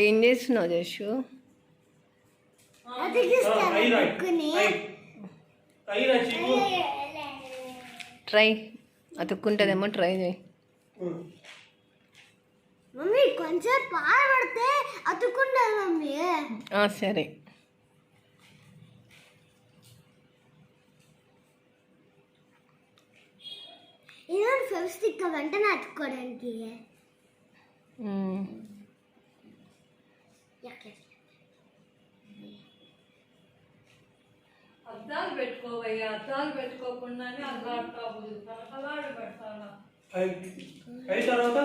ఏం చేస్తున్నావు జషు? Try అతుక్కుంటుందేమో, try చేయి. మమ్మీ కొంచెం పాలు పడితే అతుక్కుంటుంది మమ్మీ. సరే. ఇదో ఫెవిస్టిక్ వెంటనే అతుక్కోవడానికి. అద్దాలు పెట్టుకోవయ్యా, అద్దాలు పెట్టుకోకుండానే అద్దాలు తలకలాడు పెడతాను. తర్వాత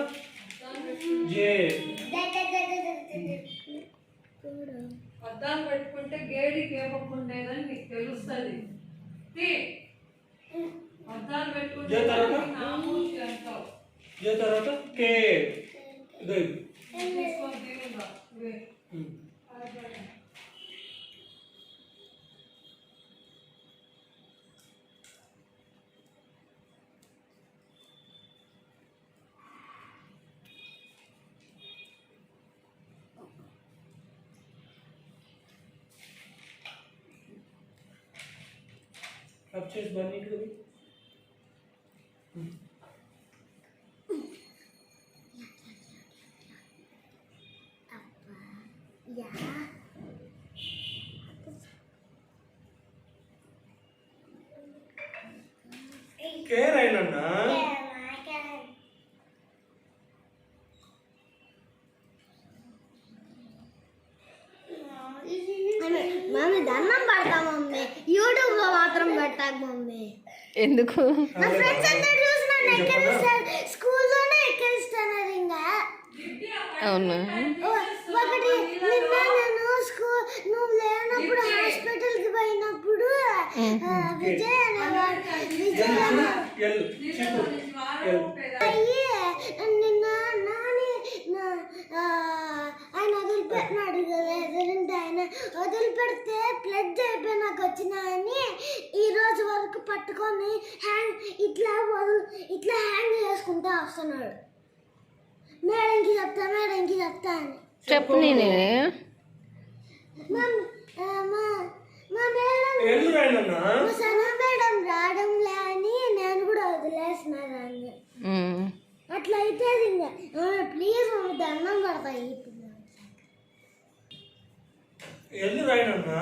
అద్దాలు పెట్టుకుంటే గేడికి ఏమకుండేదని నీకు తెలుస్తుంది. అద్దాలు పెట్టుకుంటే నామూర్తి అంటావు. తర్వాత కే अब चीज बनने के लिए क्या है ना మమ్మీ దండం పడతా మమ్మీ, యూట్యూబ్ లో మాత్రం పెట్టాక మమ్మీ. ఎందుకు? నా ఫ్రెండ్స్ అందరూ చూసి నన్ను ఎక్కిరిస్తారు, స్కూల్లోనే ఎక్కిరిస్తున్నారు. ఇంకా అవునా? ఒకటి నిన్న నేను నువ్వు లేనప్పుడు హాస్పిటల్కి పోయినప్పుడు విజయ్ నిన్న ఆయన వదిలిపెట్టినాడు కదా, ఎదురింటి ఆయన వదిలిపెడితే ప్లడ్ అయిపోయి నాకు వచ్చినా అని ఈ రోజు వరకు పట్టుకొని ఇట్లా హ్యాంగ్ చేసుకుంటా వస్తున్నాడు. మేడంకి చెప్తా అని చెప్పు. నేనే మా సనా మేడం రావడంలే అని నేను కూడా వదిలేసినాను. అట్లా అయితే ప్లీజ్ మమ్మీ దండం పడతాయి. ఎల్లు రాయనన్నా